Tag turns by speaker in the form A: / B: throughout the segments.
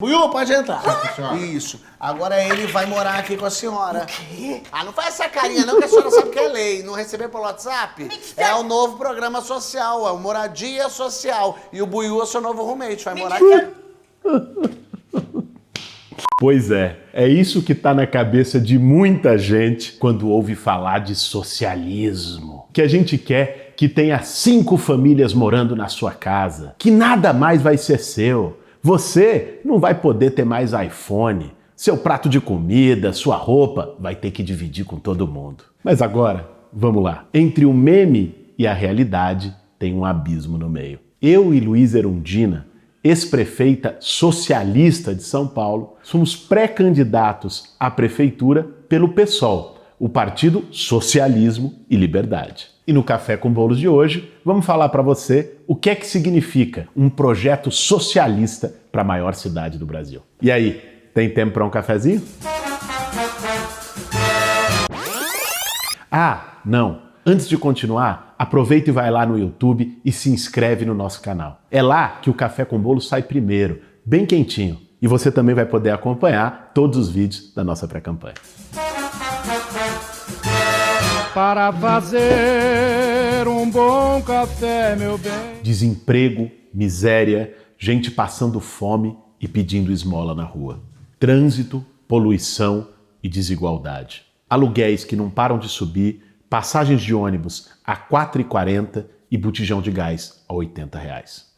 A: Buiú, pode entrar.
B: Ah,
A: Isso. Agora ele vai morar aqui com a senhora.
B: O quê?
A: Ah, não faz essa carinha não, que a senhora sabe que é lei. Não receber pelo WhatsApp? É o novo programa social, é o Moradia Social. E o Buiú é o seu novo roommate, vai morar aqui.
C: Pois é isso que tá na cabeça de muita gente quando ouve falar de socialismo. Que a gente quer que tenha 5 famílias morando na sua casa, que nada mais vai ser seu. Você não vai poder ter mais iPhone, seu prato de comida, sua roupa vai ter que dividir com todo mundo. Mas agora, vamos lá. Entre o meme e a realidade tem um abismo no meio. Eu e Luísa Erundina, ex-prefeita socialista de São Paulo, somos pré-candidatos à prefeitura pelo PSOL, o Partido Socialismo e Liberdade. E no Café com Bolos de hoje, vamos falar para você o que é que significa um projeto socialista para a maior cidade do Brasil. E aí, tem tempo para um cafezinho? Ah, não. Antes de continuar, aproveita e vai lá no YouTube e se inscreve no nosso canal. É lá que o Café com Bolo sai primeiro, bem quentinho. E você também vai poder acompanhar todos os vídeos da nossa pré-campanha.
D: Para fazer um bom café, meu bem.
C: Desemprego, miséria, gente passando fome e pedindo esmola na rua. Trânsito, poluição e desigualdade. Aluguéis que não param de subir, passagens de ônibus a R$ 4,40 e botijão de gás a R$ 80.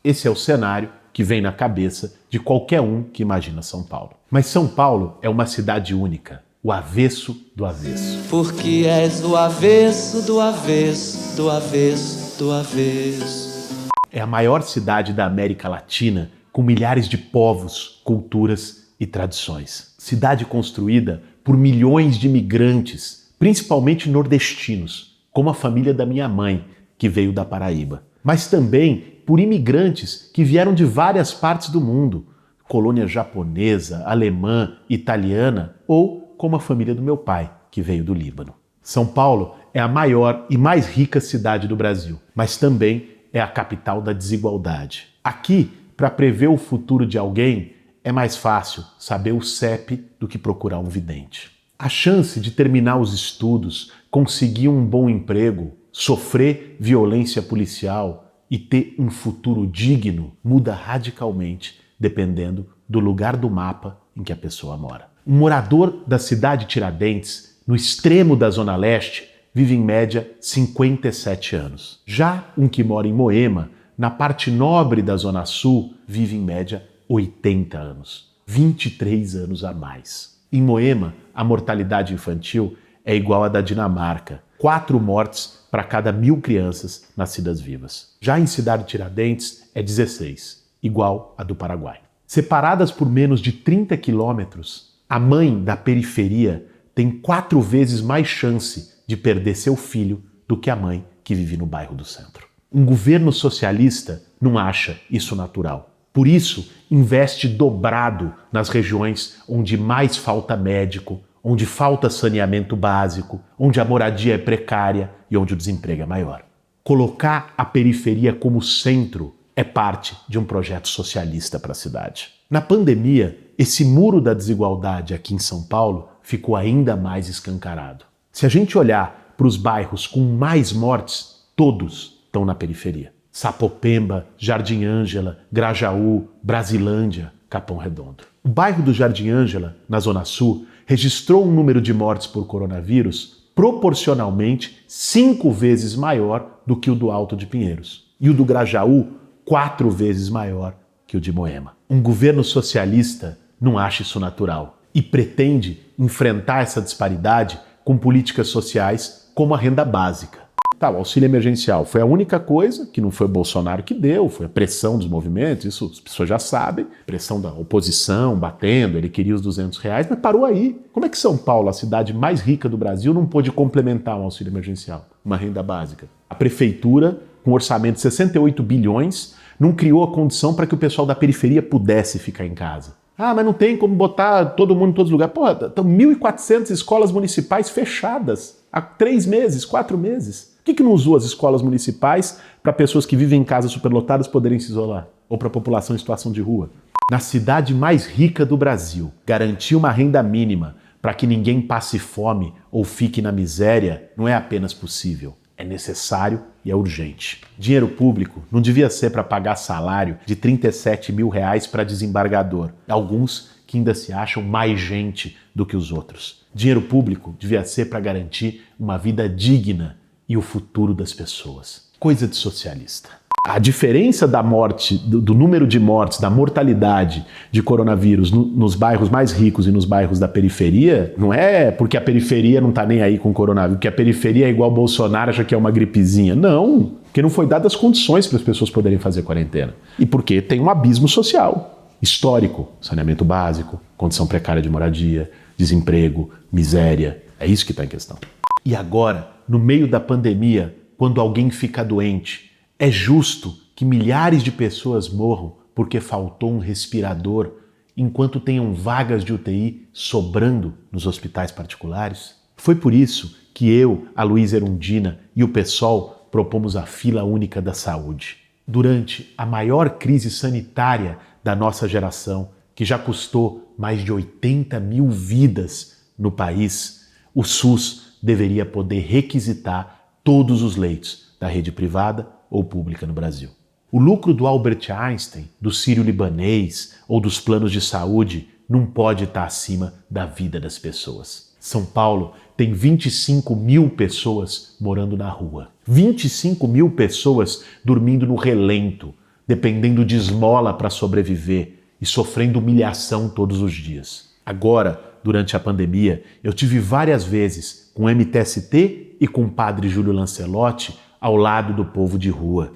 C: Esse é o cenário que vem na cabeça de qualquer um que imagina São Paulo. Mas São Paulo é uma cidade única, o avesso do avesso.
E: Porque és do avesso, do avesso, do avesso, do avesso.
C: É a maior cidade da América Latina, com milhares de povos, culturas e tradições. Cidade construída por milhões de imigrantes, principalmente nordestinos, como a família da minha mãe, que veio da Paraíba. Mas também por imigrantes que vieram de várias partes do mundo, colônia japonesa, alemã, italiana ou como a família do meu pai, que veio do Líbano. São Paulo é a maior e mais rica cidade do Brasil, mas também é a capital da desigualdade. Aqui, para prever o futuro de alguém, é mais fácil saber o CEP do que procurar um vidente. A chance de terminar os estudos, conseguir um bom emprego, sofrer violência policial e ter um futuro digno muda radicalmente dependendo do lugar do mapa em que a pessoa mora. Um morador da cidade de Tiradentes, no extremo da Zona Leste, vive em média 57 anos. Já um que mora em Moema, na parte nobre da Zona Sul, vive em média 80 anos. 23 anos a mais. Em Moema, a mortalidade infantil é igual à da Dinamarca. 4 mortes para cada 1.000 crianças nascidas vivas. Já em Cidade Tiradentes, é 16, igual à do Paraguai. Separadas por menos de 30 quilômetros, a mãe da periferia tem 4 vezes mais chance de perder seu filho do que a mãe que vive no bairro do centro. Um governo socialista não acha isso natural. Por isso, investe dobrado nas regiões onde mais falta médico, onde falta saneamento básico, onde a moradia é precária e onde o desemprego é maior. Colocar a periferia como centro é parte de um projeto socialista para a cidade. Na pandemia, esse muro da desigualdade aqui em São Paulo ficou ainda mais escancarado. Se a gente olhar para os bairros com mais mortes, todos estão na periferia. Sapopemba, Jardim Ângela, Grajaú, Brasilândia, Capão Redondo. O bairro do Jardim Ângela, na Zona Sul, registrou um número de mortes por coronavírus proporcionalmente 5 vezes maior do que o do Alto de Pinheiros. E o do Grajaú, 4 vezes maior que o de Moema. Um governo socialista não acha isso natural e pretende enfrentar essa disparidade com políticas sociais como a renda básica. Tá, o auxílio emergencial foi a única coisa que não foi o Bolsonaro que deu, foi a pressão dos movimentos, isso as pessoas já sabem, pressão da oposição batendo, ele queria os R$200, mas parou aí. Como é que São Paulo, a cidade mais rica do Brasil, não pôde complementar um auxílio emergencial, uma renda básica? A prefeitura, com um orçamento de 68 bilhões, não criou a condição para que o pessoal da periferia pudesse ficar em casa. Ah, mas não tem como botar todo mundo em todos os lugares. Pô, estão 1.400 escolas municipais fechadas há 3 meses, 4 meses. Por que não usou as escolas municipais para pessoas que vivem em casas superlotadas poderem se isolar? Ou para a população em situação de rua? Na cidade mais rica do Brasil, garantir uma renda mínima para que ninguém passe fome ou fique na miséria não é apenas possível, é necessário e é urgente. Dinheiro público não devia ser para pagar salário de 37 mil reais para desembargador, alguns que ainda se acham mais gente do que os outros. Dinheiro público devia ser para garantir uma vida digna e o futuro das pessoas. Coisa de socialista. A diferença da morte, do número de mortes, da mortalidade de coronavírus nos bairros mais ricos e nos bairros da periferia, não é porque a periferia não está nem aí com o coronavírus, porque a periferia é igual Bolsonaro, acha que é uma gripezinha. Não, porque não foi dadas as condições para as pessoas poderem fazer quarentena. E porque tem um abismo social, histórico, saneamento básico, condição precária de moradia, desemprego, miséria. É isso que está em questão. E agora, no meio da pandemia, quando alguém fica doente, é justo que milhares de pessoas morram porque faltou um respirador enquanto tenham vagas de UTI sobrando nos hospitais particulares? Foi por isso que eu, a Luísa Erundina e o PSOL propomos a Fila Única da Saúde. Durante a maior crise sanitária da nossa geração, que já custou mais de 80 mil vidas no país, o SUS deveria poder requisitar todos os leitos da rede privada ou pública no Brasil. O lucro do Albert Einstein, do Sírio-Libanês ou dos planos de saúde não pode estar acima da vida das pessoas. São Paulo tem 25 mil pessoas morando na rua. 25 mil pessoas dormindo no relento, dependendo de esmola para sobreviver e sofrendo humilhação todos os dias. Agora, durante a pandemia, eu tive várias vezes com o MTST e com o padre Júlio Lancelotti ao lado do povo de rua.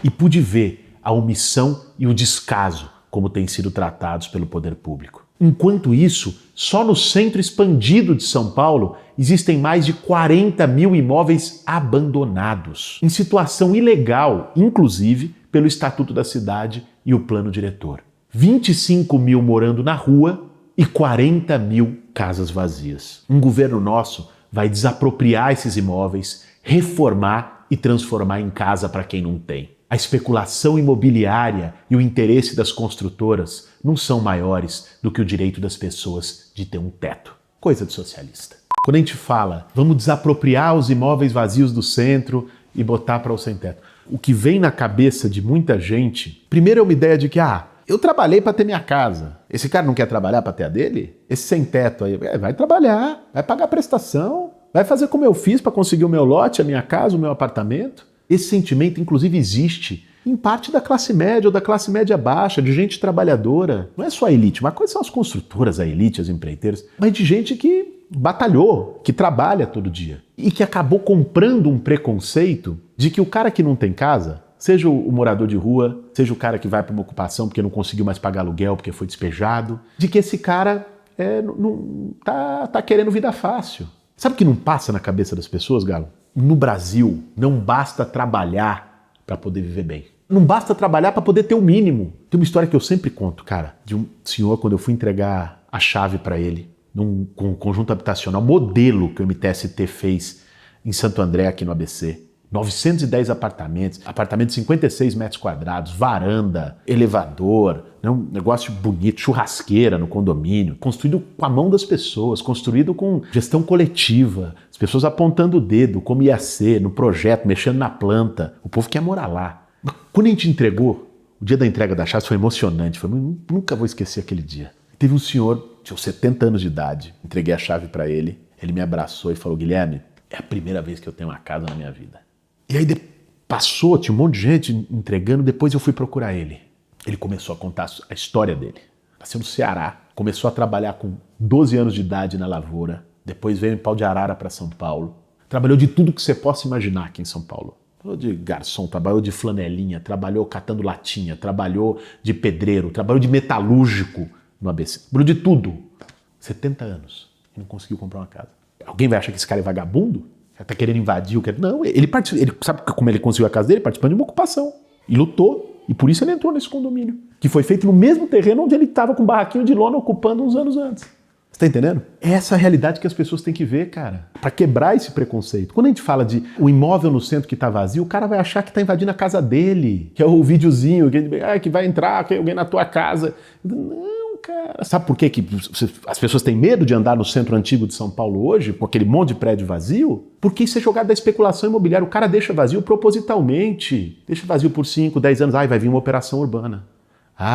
C: E pude ver a omissão e o descaso como têm sido tratados pelo poder público. Enquanto isso, só no centro expandido de São Paulo existem mais de 40 mil imóveis abandonados, em situação ilegal, inclusive pelo Estatuto da Cidade e o Plano Diretor. 25 mil morando na rua e 40 mil casas vazias. Um governo nosso vai desapropriar esses imóveis, reformar e transformar em casa para quem não tem. A especulação imobiliária e o interesse das construtoras não são maiores do que o direito das pessoas de ter um teto. Coisa de socialista. Quando a gente fala, vamos desapropriar os imóveis vazios do centro e botar para o sem teto, o que vem na cabeça de muita gente, primeiro é uma ideia de que, eu trabalhei para ter minha casa. Esse cara não quer trabalhar para ter a dele? Esse sem teto aí, vai trabalhar, vai pagar prestação, vai fazer como eu fiz para conseguir o meu lote, a minha casa, o meu apartamento. Esse sentimento, inclusive, existe em parte da classe média ou da classe média baixa, de gente trabalhadora. Não é só a elite, mas quais são as construtoras, a elite, as empreiteiras, mas de gente que batalhou, que trabalha todo dia e que acabou comprando um preconceito de que o cara que não tem casa, seja o morador de rua, seja o cara que vai para uma ocupação porque não conseguiu mais pagar aluguel, porque foi despejado, de que esse cara não tá querendo vida fácil. Sabe o que não passa na cabeça das pessoas, Galo? No Brasil, não basta trabalhar para poder viver bem. Não basta trabalhar para poder ter o mínimo. Tem uma história que eu sempre conto, cara, de um senhor, quando eu fui entregar a chave para ele, num conjunto habitacional, modelo que o MTST fez em Santo André, aqui no ABC. 910 apartamentos, apartamento de 56 metros quadrados, varanda, elevador, um negócio bonito, churrasqueira no condomínio, construído com a mão das pessoas, construído com gestão coletiva, as pessoas apontando o dedo, como ia ser, no projeto, mexendo na planta, o povo quer morar lá. Mas quando a gente entregou, o dia da entrega da chave foi emocionante, nunca vou esquecer aquele dia. Teve um senhor, tinha 70 anos de idade, entreguei a chave para ele, ele me abraçou e falou, Guilherme, é a primeira vez que eu tenho uma casa na minha vida. E aí passou, tinha um monte de gente entregando, depois eu fui procurar ele. Ele começou a contar a história dele. Nasceu no Ceará, começou a trabalhar com 12 anos de idade na lavoura, depois veio em Pau de Arara para São Paulo. Trabalhou de tudo que você possa imaginar aqui em São Paulo. Trabalhou de garçom, trabalhou de flanelinha, trabalhou catando latinha, trabalhou de pedreiro, trabalhou de metalúrgico no ABC. Trabalhou de tudo. 70 anos e não conseguiu comprar uma casa. Alguém vai achar que esse cara é vagabundo? Tá querendo invadir o que... Não, ele sabe como ele conseguiu a casa dele? Participando de uma ocupação. E lutou. E por isso ele entrou nesse condomínio. Que foi feito no mesmo terreno onde ele estava com um barraquinho de lona ocupando uns anos antes. Tá entendendo? É essa a realidade que as pessoas têm que ver, cara. Pra quebrar esse preconceito. Quando a gente fala de o imóvel no centro que tá vazio, o cara vai achar que tá invadindo a casa dele. Que é o videozinho que vai entrar, que alguém na tua casa. Não, cara. Sabe por que as pessoas têm medo de andar no centro antigo de São Paulo hoje, com aquele monte de prédio vazio? Porque isso é jogado da especulação imobiliária. O cara deixa vazio propositalmente. Deixa vazio por 5, 10 anos. Vai vir uma operação urbana.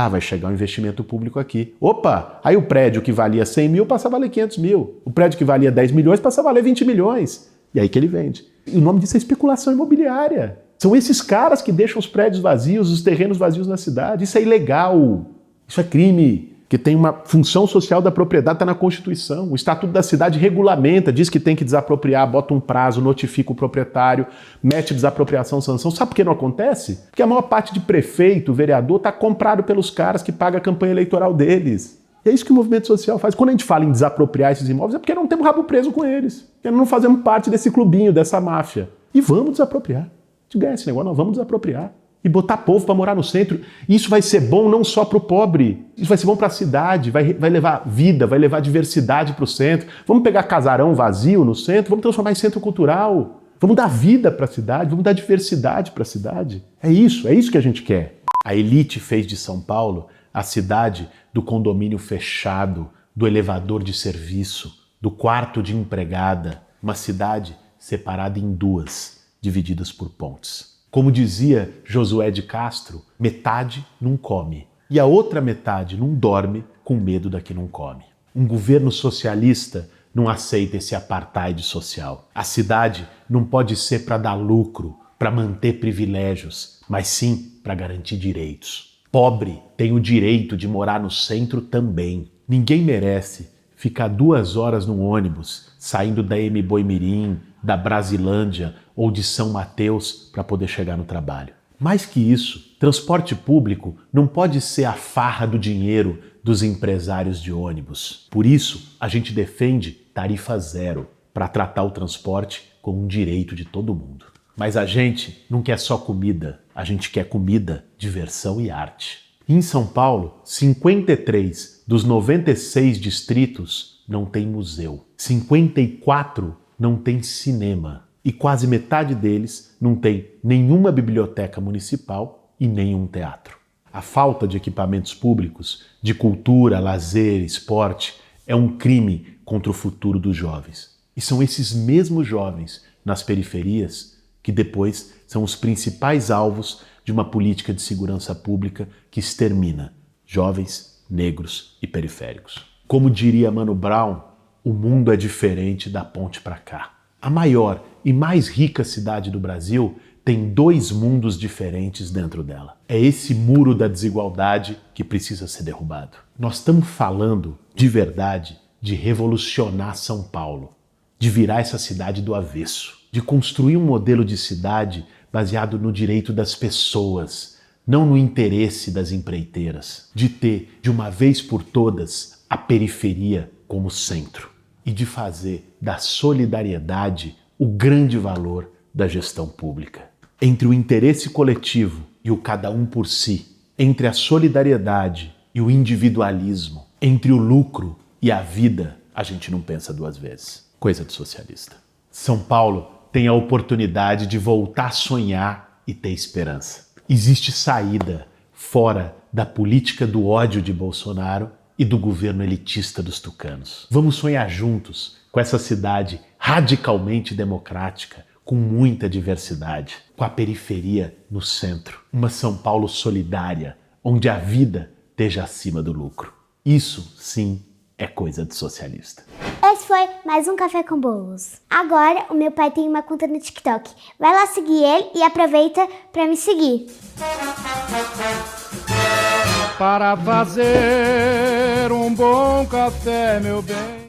C: Vai chegar um investimento público aqui. Opa! Aí o prédio que valia 100 mil passa a valer 500 mil. O prédio que valia 10 milhões passa a valer 20 milhões. E aí que ele vende. E o nome disso é especulação imobiliária. São esses caras que deixam os prédios vazios, os terrenos vazios na cidade. Isso é ilegal. Isso é crime. Que tem uma função social da propriedade, está na Constituição. O Estatuto da Cidade regulamenta, diz que tem que desapropriar, bota um prazo, notifica o proprietário, mete desapropriação, sanção. Sabe por que não acontece? Porque a maior parte de prefeito, vereador, está comprado pelos caras que pagam a campanha eleitoral deles. E é isso que o movimento social faz. Quando a gente fala em desapropriar esses imóveis, é porque não temos rabo preso com eles. Porque não fazemos parte desse clubinho, dessa máfia. E vamos desapropriar. A gente ganha esse negócio, não, vamos desapropriar. E botar povo para morar no centro. Isso vai ser bom não só para o pobre, isso vai ser bom para a cidade, vai levar vida, vai levar diversidade para o centro. Vamos pegar casarão vazio no centro, vamos transformar em centro cultural. Vamos dar vida para a cidade, vamos dar diversidade para a cidade. É isso que a gente quer. A elite fez de São Paulo a cidade do condomínio fechado, do elevador de serviço, do quarto de empregada. Uma cidade separada em duas, divididas por pontes. Como dizia Josué de Castro, metade não come. E a outra metade não dorme com medo da que não come. Um governo socialista não aceita esse apartheid social. A cidade não pode ser para dar lucro, para manter privilégios, mas sim para garantir direitos. Pobre tem o direito de morar no centro também. Ninguém merece ficar 2 horas num ônibus, saindo da Boimirim, da Brasilândia ou de São Mateus para poder chegar no trabalho. Mais que isso, transporte público não pode ser a farra do dinheiro dos empresários de ônibus. Por isso, a gente defende tarifa zero para tratar o transporte como um direito de todo mundo. Mas a gente não quer só comida, a gente quer comida, diversão e arte. Em São Paulo, 53 dos 96 distritos não tem museu. 54 não tem cinema. E quase metade deles não tem nenhuma biblioteca municipal e nenhum teatro. A falta de equipamentos públicos, de cultura, lazer, esporte, é um crime contra o futuro dos jovens. E são esses mesmos jovens, nas periferias, que depois são os principais alvos de uma política de segurança pública que extermina jovens, negros e periféricos. Como diria Mano Brown, o mundo é diferente da ponte para cá. A maior e mais rica cidade do Brasil tem 2 mundos diferentes dentro dela. É esse muro da desigualdade que precisa ser derrubado. Nós estamos falando, de verdade, de revolucionar São Paulo, de virar essa cidade do avesso, de construir um modelo de cidade baseado no direito das pessoas, não no interesse das empreiteiras, de ter, de uma vez por todas, a periferia como centro e de fazer da solidariedade o grande valor da gestão pública. Entre o interesse coletivo e o cada um por si, entre a solidariedade e o individualismo, entre o lucro e a vida, a gente não pensa 2 vezes. Coisa de socialista. São Paulo tem a oportunidade de voltar a sonhar e ter esperança. Existe saída fora da política do ódio de Bolsonaro e do governo elitista dos tucanos. Vamos sonhar juntos com essa cidade radicalmente democrática, com muita diversidade, com a periferia no centro. Uma São Paulo solidária, onde a vida esteja acima do lucro. Isso, sim, é coisa de socialista.
B: Esse foi mais um Café com Bolos. Agora, o meu pai tem uma conta no TikTok. Vai lá seguir ele e aproveita para me seguir.
D: Para fazer um bom café, meu bem.